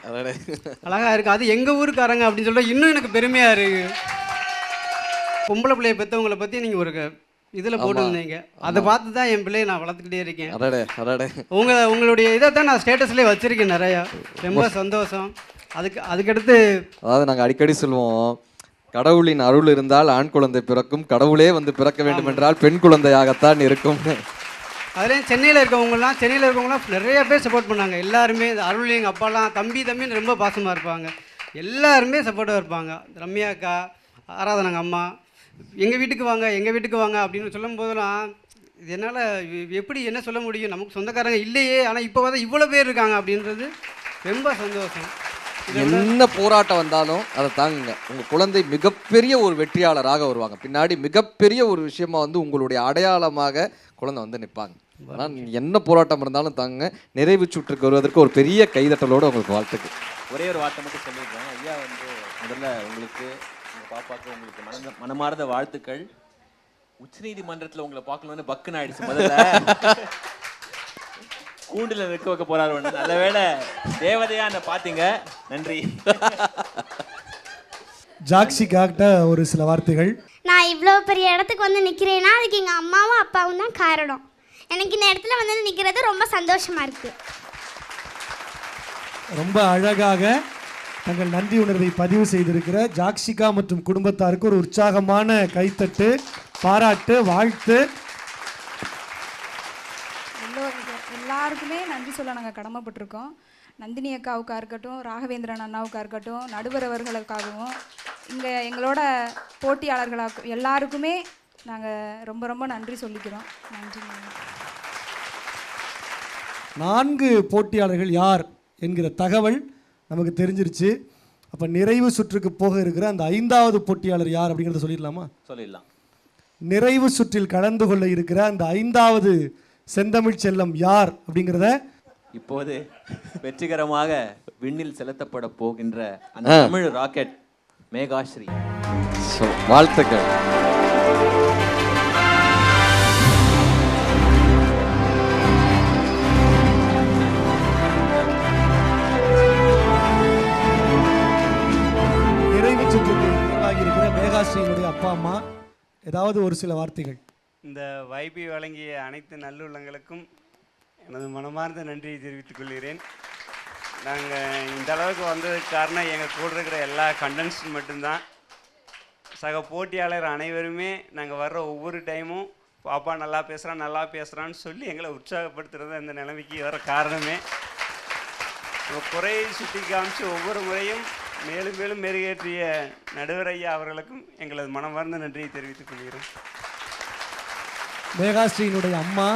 அழகாக இருக்குது. அது எங்கள் ஊருக்காரங்க அப்படின்னு சொல்லிட்டு இன்னும் எனக்கு பெருமையாக இருக்குது. பொம்பளை பிள்ளையை பெற்றவங்களை பற்றி நீங்கள் ஒரு இதில் போட்டுருந்தீங்க, அதை பார்த்து தான் என் பிள்ளையை நான் வளர்த்துக்கிட்டே இருக்கேன். உங்களுடைய இதை தான் நான் ஸ்டேட்டஸ்லேயே வச்சுருக்கேன் நிறையா. ரொம்ப சந்தோஷம். அதுக்கடுத்து அதாவது நாங்கள் அடிக்கடி சொல்லுவோம், கடவுளின் அருள் இருந்தால் ஆண் குழந்தை பிறக்கும், கடவுளே வந்து பிறக்க வேண்டும் என்றால் பெண் குழந்தையாகத்தான் இருக்கும். அதுலேயும் சென்னையில் இருக்கவங்களாம் நிறைய பேர் சப்போர்ட் பண்ணாங்க. எல்லாருமே அருள் எங்கள் அப்பாலாம் தம்பின்னு ரொம்ப பாசமாக இருப்பாங்க. எல்லாருமே சப்போர்ட்டாக இருப்பாங்க. ரம்யா அக்கா, ஆராதனாங்க அம்மா, எங்கள் வீட்டுக்கு வாங்க அப்படின்னு சொல்லும் போதெல்லாம் இது என்னால் எப்படி என்ன சொல்ல முடியும், நமக்கு சொந்தக்காரங்க இல்லையே, ஆனால் இப்போ வந்து இவ்வளோ பேர் இருக்காங்க அப்படின்றது ரொம்ப சந்தோஷம். என்ன போராட்டம் வந்தாலும் அதை தாங்குங்க. உங்கள் குழந்தை மிகப்பெரிய ஒரு வெற்றியாளராக வருவாங்க. பின்னாடி மிகப்பெரிய ஒரு விஷயமா வந்து உங்களுடைய அடையாளமாக குழந்தை வந்து நிற்பாங்க. ஆனால் என்ன போராட்டம் இருந்தாலும் தாங்க. நிறைவு சுற்றுக்கு வருவதற்கு ஒரு பெரிய கைதட்டலோடு உங்களுக்கு வாழ்த்துக்கு. ஒரே ஒரு வார்த்தை மட்டும் சொல்லிடுறேன். ஐயா வந்து முதல்ல உங்களுக்கு, உங்கள் பாப்பாவுக்கு உங்களுக்கு மனமார்ந்த வாழ்த்துக்கள். உச்சநீதிமன்றத்தில் உங்களை பார்க்கணுன்னு பக்குன்னு ஆயிடுச்சு. முதல்ல கூண்டுல நிற்க வைக்க போறாரு. நல்ல வேளை தேவதையா என்ன பார்த்தீங்க. நன்றி. ஜாக்ஷிக்காகிட்ட ஒரு சில வார்த்தைகள். நான் இவ்வளோ பெரிய இடத்துக்கு வந்து நிற்கிறேன்னா அதுக்கு எங்கள் அம்மாவும் அப்பாவும் தான் காரணம். எனக்கு இந்த இடத்துல வந்து நிற்கிறது ரொம்ப சந்தோஷமாக இருக்குது. ரொம்ப அழகாக தங்கள் நன்றி உணர்வை பதிவு செய்திருக்கிற ஜாக்ஷிகா மற்றும் குடும்பத்தாருக்கு ஒரு உற்சாகமான கைத்தட்டு, பாராட்டு, வாழ்த்து. எல்லாருக்குமே நன்றி சொல்ல நாங்கள் கடமைப்பட்டிருக்கோம். நந்தினி அக்காவுக்காக இருக்கட்டும், ராகவேந்திரன் அண்ணாவுக்காக இருக்கட்டும், நடுவர் அவர்களுக்காகவும், இங்கே எங்களோட போட்டியாளர்களாக எல்லாருக்குமே நாங்கள் ரொம்ப ரொம்ப நன்றி சொல்லிக்கிறோம். நன்றி. 4 போட்டியாளர்கள் யார் என்கிற தகவல் நமக்கு தெரிஞ்சிருச்சு. அப்போ நிறைவு சுற்றுக்கு போக இருக்கிற அந்த 5வது போட்டியாளர் யார் அப்படிங்கிறத சொல்லிடலாமா? சொல்லிடலாம். நிறைவு சுற்றில் கலந்து கொள்ள இருக்கிற அந்த 5வது செந்தமிழ் செல்லம் யார் அப்படிங்கிறத இப்போது வெற்றிகரமாக விண்ணில் செலுத்தப்பட போகின்ற அந்த தமிழ் ராக்கெட் மேகாஸ்ரீ. வாழ்த்துக்கள். நிறைவு சுற்றுக்கு நிறைவாகி இருக்கிற மேகாஸ்ரீனுடைய அப்பா அம்மா ஏதாவது ஒரு சில வார்த்தைகள். இந்த வாய்ப்பை வழங்கிய அனைத்து நல்லுள்ளங்களுக்கும் எனது மனமார்ந்த நன்றியை தெரிவித்துக் கொள்கிறேன். நாங்கள் இந்த அளவுக்கு வந்ததுக்கு காரணம் எங்கள் கூட இருக்கிற எல்லா கண்டன்ஸ்டும் மட்டும்தான். சக போட்டியாளர் அனைவருமே நாங்கள் வர்ற ஒவ்வொரு டைமும் பாப்பா நல்லா பேசுகிறான்னு சொல்லி எங்களை உற்சாகப்படுத்துகிறது அந்த நிலைமைக்கு வர காரணமே. குறையை சுட்டி காமிச்சு ஒவ்வொரு முறையும் மேலும் மேலும் மெருகேற்றிய நடுவர் ஐயா அவர்களுக்கும் எங்களது மனமார்ந்த நன்றியை தெரிவித்துக் கொள்கிறேன். மேகாஸ்ரீனுடைய அம்மா,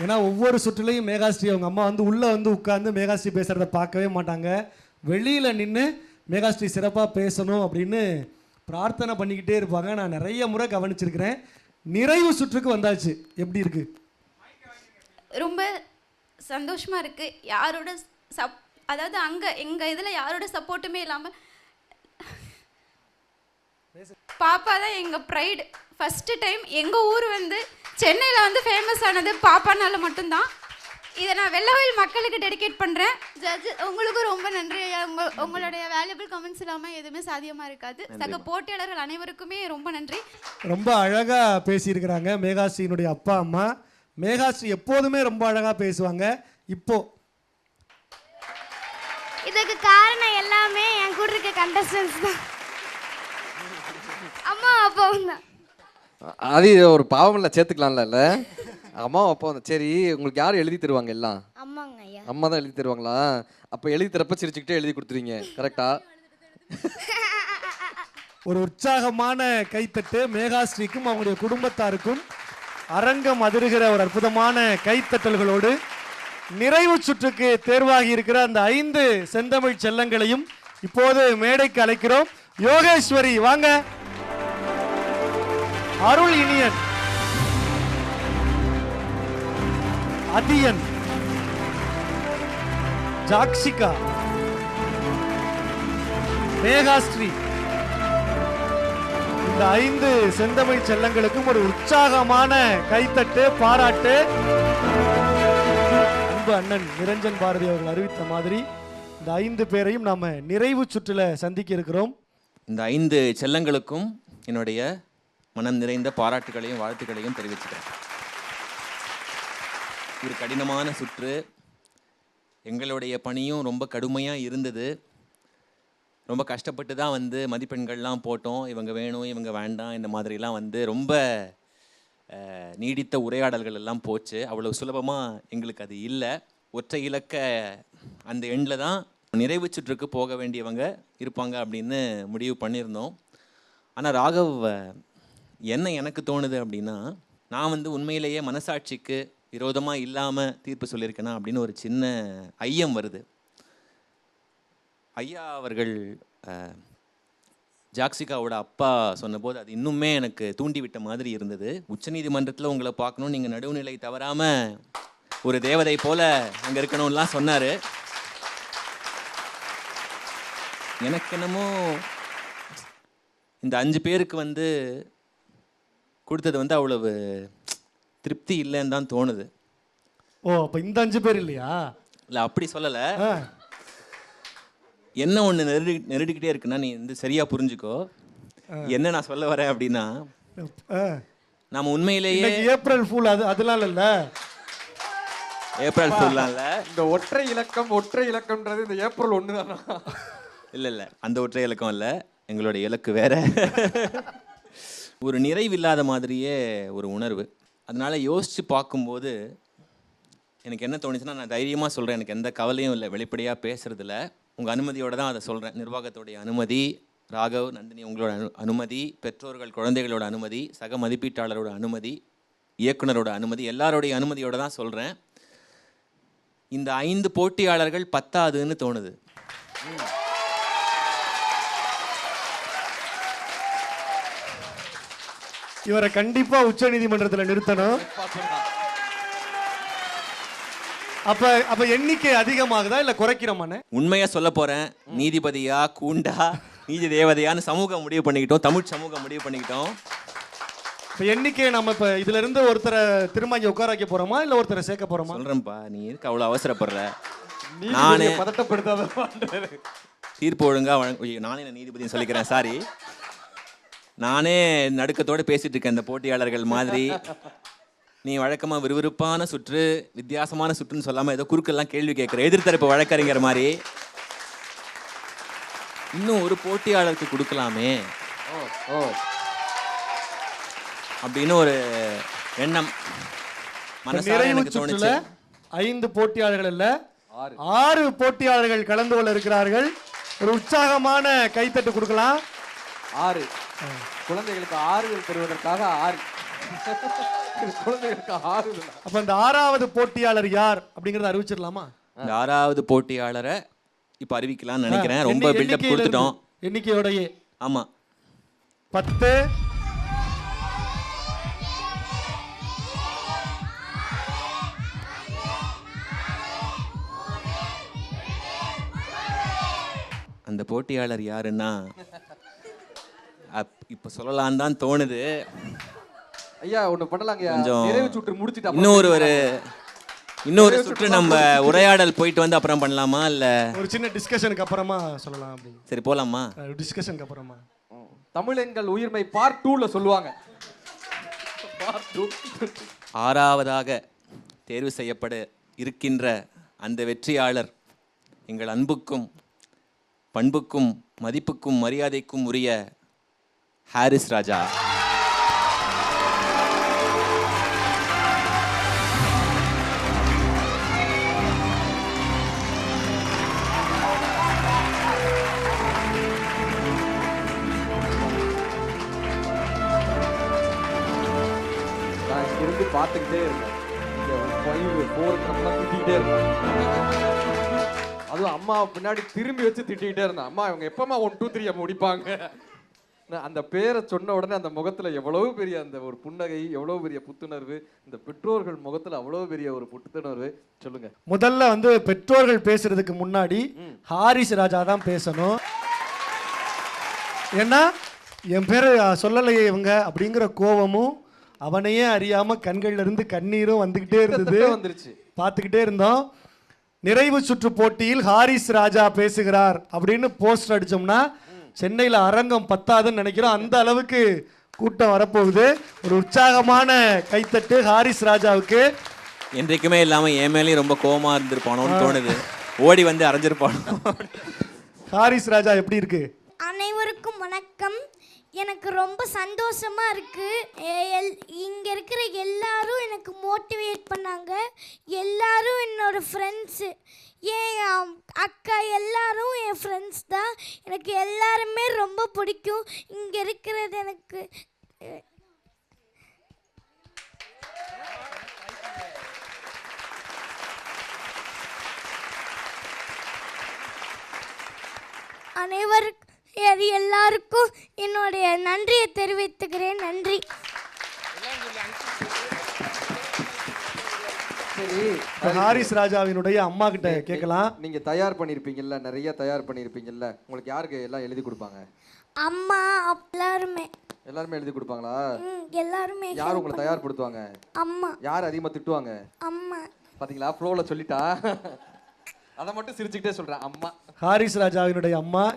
ஏன்னா ஒவ்வொரு சுற்றுலையும் மேகாஸ்ரீ அவங்க அம்மா வந்து உள்ளே வந்து உட்காந்து மேகாஸ்ரீ பேசுகிறத பார்க்கவே மாட்டாங்க. வெளியில் நின்று மேகாஸ்ரீ சிறப்பாக பேசணும் அப்படின்னு பிரார்த்தனை பண்ணிக்கிட்டே இருப்பாங்க. நான் நிறைய முறை கவனிச்சிருக்கிறேன். நிறைவு சுற்றுக்கு வந்தாச்சு. எப்படி இருக்கு? ரொம்ப சந்தோஷமாக இருக்குது. யாரோட அதாவது அங்கே எங்கள் இதில் யாரோட சப்போர்ட்டுமே இல்லாமல் பாப்பா தான் எங்கள் ப்ரைடு. ஃபஸ்ட்டு டைம் எங்கள் ஊர் வந்து சென்னையில் வந்து ஃபேமஸ் ஆனது பாப்பானால மட்டும்தான். இதை நான் வெள்ளவயல் மக்களுக்கு டெடிகேட் பண்ணுறேன். ஜட்ஜ் உங்களுக்கும் ரொம்ப நன்றி. உங்களுடைய வேல்யூபிள் கமெண்ட்ஸ் இல்லாமல் எதுவுமே சாத்தியமாக இருக்காது. சக போட்டியாளர்கள் அனைவருக்குமே ரொம்ப நன்றி. ரொம்ப அழகாக பேசியிருக்கிறாங்க மேகாஸ்ரீனுடைய அப்பா அம்மா. மேகாஸ்ரீ எப்போதுமே ரொம்ப அழகாக பேசுவாங்க. இப்போ இதுக்கு காரணம் எல்லாமே என் கூட இருக்க கண்டஸ்டன்ஸ் தான், அம்மா அப்பாவும் தான். அது ஒரு பாவம்ல சேர்த்துக்கலாம்ல. அம்மா அப்பா சரி, உங்களுக்கு யார் எழுதி தருவாங்க? எல்லாம் அம்மாங்க ஐயா. அம்மா தான் எழுதி தருவாங்களா? அப்போ எழுதி தரப்ப சிரிச்சுக்கிட்டே எழுதி கொடுத்துருவீங்க, கரெக்டா? ஒரு உற்சாகமான கைத்தட்டு மேகாஸ்ரீக்கும் அவங்களுடைய குடும்பத்தாருக்கும். அரங்கம் அதிர்கிற ஒரு அற்புதமான கைத்தட்டல்களோடு நிறைவு சுற்றுக்கு தேர்வாகி இருக்கிற அந்த 5 செந்தமிழ் செல்லங்களையும் இப்போது மேடைக்கு அழைக்கிறோம். யோகேஸ்வரி வாங்க, அருள் இனியன், அதியன், ஜாக்ஷிகா, மேகாஸ்ரீ, இந்த 5 செந்தமிழ் செல்லங்களுக்கும் ஒரு உற்சாகமான கைத்தட்டு, பாராட்டு. அன்பு அண்ணன் நிரஞ்சன் பாரதி அவர்கள் அறிவித்த மாதிரி இந்த 5 பேரையும் நாம நிறைவு சுற்றுல சந்திக்க இருக்கிறோம். இந்த 5 செல்லங்களுக்கும் என்னுடைய மனம் நிறைந்த பாராட்டுகளையும் வாழ்த்துக்களையும் தெரிவிச்சுக்கிறேன். ஒரு கடினமான சுற்று. எங்களுடைய பணியும் ரொம்ப கடுமையாக இருந்தது. ரொம்ப கஷ்டப்பட்டு தான் வந்து மதிப்பெண்கள்லாம் போட்டோம். இவங்க வேணும், இவங்க வேண்டாம், இந்த மாதிரிலாம் வந்து ரொம்ப நீடித்த உரையாடல்கள் எல்லாம் போச்சு. அவ்வளோ சுலபமாக எங்களுக்கு அது இல்லை. ஒற்றை இலக்க அந்த எண்ணில் தான் நிறைவு சுற்றுக்கு போக வேண்டியவங்க இருப்பாங்க அப்படின்னு முடிவு பண்ணியிருந்தோம். ஆனால் ராகவ், என்ன எனக்கு தோணுது அப்படின்னா, நான் வந்து உண்மையிலேயே மனசாட்சிக்கு விரோதமாக இல்லாமல் தீர்ப்பு சொல்லியிருக்கேனா அப்படின்னு ஒரு சின்ன ஐயம் வருது. ஐயா அவர்கள் ஜாக்ஷிகாவோட அப்பா சொன்னபோது அது இன்னுமே எனக்கு தூண்டிவிட்ட மாதிரி இருந்தது. உச்சநீதிமன்றத்தில் உங்களை பார்க்கணும், நீங்கள் நடுவுநிலை தவறாமல் ஒரு தேவதை போல அங்கே இருக்கணும்லாம் சொன்னார். எனக்கு என்னமோ இந்த 5 பேருக்கு வந்து கொடுத்தது வந்து அவ்வளவு திருப்தி இல்லைன்னு தான் தோணுது. ஓ, அப்போ இந்த 5 பேர் இல்லையா? இல்லை, அப்படி சொல்லலை. என்ன ஒன்று நெருடிக்கிட்டே இருக்குன்னா, நீ வந்து சரியாக புரிஞ்சுக்கோ என்ன நான் சொல்ல வரேன் அப்படின்னா, நம்ம உண்மையிலேயே ஏப்ரல் ஃபூல் அதெல்லாம் இல்லை. ஏப்ரல் ஃபூல்லாம் இல்லை. இந்த ஒற்றை இலக்கம்ன்றது இந்த ஏப்ரல் 1 தானா? இல்லை, அந்த ஒற்றை இலக்கம் இல்லை. எங்களோட இலக்கு வேற. ஒரு நிறைவில்லாத மாதிரியே ஒரு உணர்வு. அதனால யோசித்து பார்க்கும்போது எனக்கு என்ன தோணுச்சுன்னா, நான் தைரியமாக சொல்கிறேன், எனக்கு எந்த கவலையும் இல்லை, வெளிப்படையாக பேசுகிறதில்ல. உங்கள் அனுமதியோடு தான் அதை சொல்கிறேன். நிர்வாகத்துடைய அனுமதி, ராகவ், நந்தினி உங்களோட அனுமதி, பெற்றோர்கள் குழந்தைகளோட அனுமதி, சக மதிப்பீட்டாளரோட அனுமதி, இயக்குனரோட அனுமதி, எல்லாரோடைய அனுமதியோடு தான் சொல்கிறேன். இந்த 5 போட்டியாளர்கள் பத்தாதுன்னு தோணுது. இவரை கண்டிப்பா உச்ச நீதிமன்றத்தில் நிறுத்தணும். அப்ப எண்ணிக்கை அதிகமாகுதா இல்ல குறைக்கிறோமானே? உண்மையா சொல்ல போறேன், நீதிபதியா கூண்டா நீதி தேவதையான்னு சமூகம் முடிவு பண்ணிக்கிட்டோம், தமிழ் சமூகம் முடிவு பண்ணிக்கிட்டோம். இப்ப எண்ணிக்கையை நம்ம இப்ப இதுல இருந்து ஒருத்தரை திரும்ப இங்க உட்கார வைக்க போறோமா இல்ல ஒருத்தரை சேர்க்க போறோமா? சொல்றேன்ப்பா, நீ எதுக்கு அவ்வளவு அவசரப்படுற? நானே பதட்டப்படுத்தாத தீர்ப்பு ஒழுங்கா நானே நீதிபதினு சொல்லிக்கிறேன். சாரி, நானே நடுக்கத்தோடு பேசிட்டு இருக்கேன் இந்த போட்டியாளர்கள் மாதிரி. நீ வழக்கமாக விறுவிறுப்பான சுற்று, வித்தியாசமான சுற்றுன்னு சொல்லாமல் ஏதோ குறுக்கெல்லாம் கேள்வி கேட்குற எதிர்த்தரப்பு வழக்கறிஞர் மாதிரி. இன்னும் ஒரு போட்டியாளருக்கு கொடுக்கலாமே அப்படின்னு ஒரு எண்ணம் மனசார எனக்கு தோணுச்சு. 5 போட்டியாளர்கள் இல்ல 6 போட்டியாளர்கள் கலந்து கொள்ள இருக்கிறார்கள். ஒரு உற்சாகமான கைத்தட்டு கொடுக்கலாம். 6 குழந்தைகளுக்கு ஆறுதல் பெறுவதற்காக 6 குழந்தைகளுக்கு 6. அப்ப இந்த 6வது போட்டியாளர் யார் அப்படிங்கறத அறிவிச்சிடலாமா? இந்த 6வது போட்டியாளரை இப்போ அறிவிக்கலாம்னு நினைக்கிறேன். ரொம்ப பில்டப் கொடுத்துட்டோம். எண்ணிக்கையோடையே. ஆமாம். 10 அந்த போட்டியாளர் யாருன்னா இப்போ சொல்லலான்னு தான் தோணுது. ஐயா ஒன்று பண்ணலாங்க. கொஞ்சம் நிறைவு சுற்று முடிச்சுட்டு இன்னொரு சுற்று நம்ம உரையாடல் போயிட்டு வந்து அப்புறம் பண்ணலாமா, இல்லை ஒரு சின்ன டிஸ்கஷனுக்கு அப்புறமா சொல்லலாம் அப்படி? சரி போலாமா? டிஸ்கஷனுக்கு அப்புறமா தமிழெங்கள் உயிர்மை பார்ட் 2ல சொல்லுவாங்க. பார்ட் 2. 6வதாக தேர்வு செய்யப்பட இருக்கின்ற அந்த வெற்றியாளர் எங்கள் அன்புக்கும் பண்புக்கும் மதிப்புக்கும் மரியாதைக்கும் உரிய ஹாரிஸ் ராஜா. இருந்து பார்த்துக்கிட்டே இருக்கேன். திட்டிகிட்டே இருந்தேன். அதுவும் அம்மா பின்னாடி திரும்பி வச்சு திட்டிகிட்டே இருந்தேன். அம்மா இவங்க எப்பமா 1 2 3 முடிப்பாங்க. அந்த பேரை சொன்ன உடனே அந்த முகத்துல எவ்வளவு பெரிய அந்த ஒரு புன்னகை, எவ்வளவு பெரிய புத்துணர்வு, இந்த பெற்றோர்கள் முகத்துல அவ்வளவு பெரிய ஒரு புத்துணர்வு. சொல்லுங்க. முதல்ல வந்து பெற்றோர்கள் பேசுறதுக்கு முன்னாடி ஹாரிஸ் ராஜா தான் பேசணும். ஏன்னா என் பேரை சொல்லலையே இவங்க அப்படிங்கிற கோபமும் அவனையே அறியாம கண்கள்ல இருந்து கண்ணீரும் வந்துகிட்டே இருந்தது. வந்துருச்சு. பார்த்துக்கிட்டே இருந்தோம். நிறைவு சுற்று போட்டியில் ஹாரிஸ் ராஜா பேசுகிறார் அப்படின்னு போஸ்டர் அடிச்சோம்னா சென்னையில் அரங்கம் பத்தாதுன்னு நினைக்கிறோம். அந்த அளவுக்கு கூட்டம் வரப்போகுது. ஒரு உற்சாகமான கைத்தட்டு ஹாரிஸ் ராஜாவுக்கு. என்றைக்குமே இல்லாமல் என் மேலேயும் ரொம்ப கோபமா இருந்திருப்பானோன்னு தோணுது. ஓடி வந்து அரைஞ்சிருப்பானோ. ஹாரிஸ் ராஜா எப்படி இருக்கு? அனைவருக்கும் வணக்கம். எனக்கு ரொம்ப சந்தோஷமாக இருக்குது. இங்கே இருக்கிற எல்லாரும் எனக்கு மோட்டிவேட் பண்ணாங்க. எல்லாரும் என்னோட ஃப்ரெண்ட்ஸு, என் அக்கா எல்லாரும் என் ஃப்ரெண்ட்ஸ் தான். எனக்கு எல்லாருமே ரொம்ப பிடிக்கும். இங்கே இருக்கிறது எனக்கு எல்லாருக்கும் என்னுடைய நன்றியை தெரிவித்துக்கிறேன். நன்றி. சரி, ஹாரிஸ் ராஜாவினுடைய அம்மா கிட்ட கேட்கலாம். நீங்க தயார் பண்ணிருப்பீங்கல்ல, நிறைய தயார் பண்ணிருப்பீங்கல்ல, உங்களுக்கு யாருக்கு எல்லாம் எழுதி கொடுப்பாங்க? அம்மா. எல்லாருமே எழுதி கொடுப்பாங்களா? எல்லாருமே. யார் உங்களை தயார்படுத்துவாங்க? அம்மா. யார் அதிகமா திட்டுவாங்க? அம்மா. பாத்தீங்களா, ஃப்ளோல சொல்லிட்டா. அதை மட்டும் சிரிச்சுக்கிட்டே சொல்றேன், அம்மா. ஹாரிஸ் ராஜாவினுடைய அம்மா.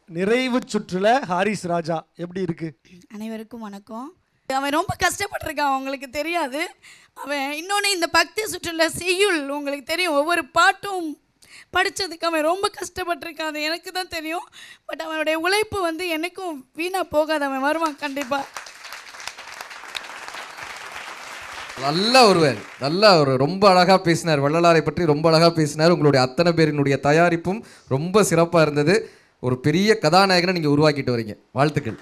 நிறைவு சுற்றுல ஹாரிஸ் ராஜா எப்படி இருக்கு? அனைவருக்கும் வணக்கம். அவன் ரொம்ப கஷ்டப்பட்டிருக்கான், உங்களுக்கு தெரியாது. அவன் இன்னொன்று இந்த பக்தி சுற்றுல செய்யுள் உங்களுக்கு தெரியும், ஒவ்வொரு பாட்டும் படித்ததுக்கு அவன் ரொம்ப கஷ்டப்பட்டிருக்கான். அது எனக்கு தான் தெரியும். பட் அவனுடைய உழைப்பு வந்து எனக்கும் வீணாக போகாது. அவன் வருவான் கண்டிப்பாக. நல்லா ஒருவர், நல்லா ஒரு ரொம்ப அழகாக பேசினார். வள்ளலாரை பற்றி ரொம்ப அழகாக பேசினார். உங்களுடைய அத்தனை பேரினுடைய தயாரிப்பும் ரொம்ப சிறப்பாக இருந்தது. ஒரு பெரிய கதாநாயகனை நீங்கள் உருவாக்கிட்டு வரீங்க. வாழ்த்துக்கள்.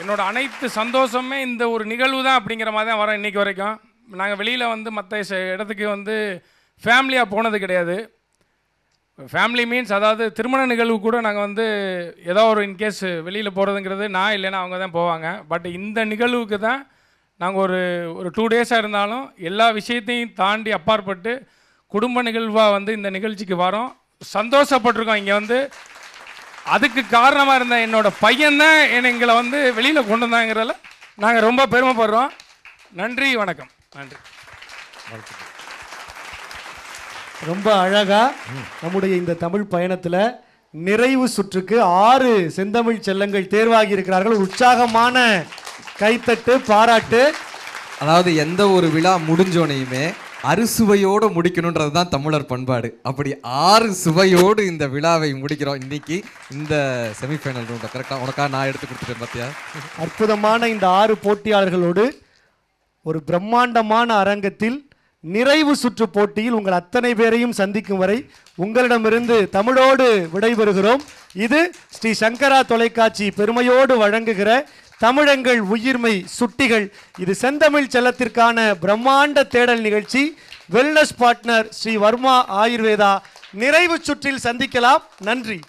என்னோட அனைத்து சந்தோஷமே இந்த ஒரு நிகழ்வு தான் அப்படிங்கிற மாதிரி தான் வரோம் இன்றைக்கி வரைக்கும். நாங்கள் வெளியில் வந்து மற்ற இடத்துக்கு வந்து ஃபேமிலியாக போனது கிடையாது. ஃபேமிலி மீன்ஸ் அதாவது திருமண நிகழ்வு கூட நாங்கள் வந்து ஏதோ ஒரு இன்கேஸ் வெளியில் போகிறதுங்கிறது நான் இல்லைன்னா அவங்க தான் போவாங்க. பட் இந்த நிகழ்வுக்கு தான் நாங்கள் ஒரு 2 டேஸாக இருந்தாலும் எல்லா விஷயத்தையும் தாண்டி அப்பாற்பட்டு குடும்ப நிகழ்வாக வந்து இந்த நிகழ்ச்சிக்கு வரோம். சந்தோஷப்பட்டிருக்கோம். இங்கே வந்து அதுக்கு காரணமாக இருந்த என்னோட பையன்தான் எங்களை வந்து வெளியில் கொண்டு வந்தாங்கிறதுல நாங்கள் ரொம்ப பெருமைப்படுறோம். நன்றி, வணக்கம். நன்றி. ரொம்ப அழகா நம்முடைய இந்த தமிழ் பயணத்தில் நிறைவு சுற்றுக்கு 6 செந்தமிழ் செல்லங்கள் தேர்வாகி இருக்கிறார்கள். உற்சாகமான கைத்தட்டு, பாராட்டு. அதாவது எந்த ஒரு விழா முடிஞ்சோனையுமே அறுசுவையோடு முடிக்கணுன்றது தான் தமிழர் பண்பாடு. அப்படி 6 சுவையோடு இந்த விழாவை முடிக்கிறோம். இன்னைக்கு இந்த செமிஃபைனல் ரவுண்டை கரெக்டாக உனக்காக நான் எடுத்து கொடுத்துட்டேன் பார்த்தியா. அற்புதமான இந்த 6 போட்டியாளர்களோடு ஒரு பிரம்மாண்டமான அரங்கத்தில் நிறைவு சுற்று போட்டியில் உங்கள் அத்தனை பேரையும் சந்திக்கும் வரை உங்களிடமிருந்து தமிழோடு விடைபெறுகிறோம். இது ஸ்ரீ சங்கரா தொலைக்காட்சி பெருமையோடு வழங்குகிற தமிழெங்கள் உயிர்மை சுட்டிகள். இது செந்தமிழ் செல்லத்திற்கான பிரம்மாண்ட தேடல் நிகழ்ச்சி. Wellness partner Sri Varma Ayurveda. நிறைவு சுற்றில் சந்திக்கலாம். நன்றி.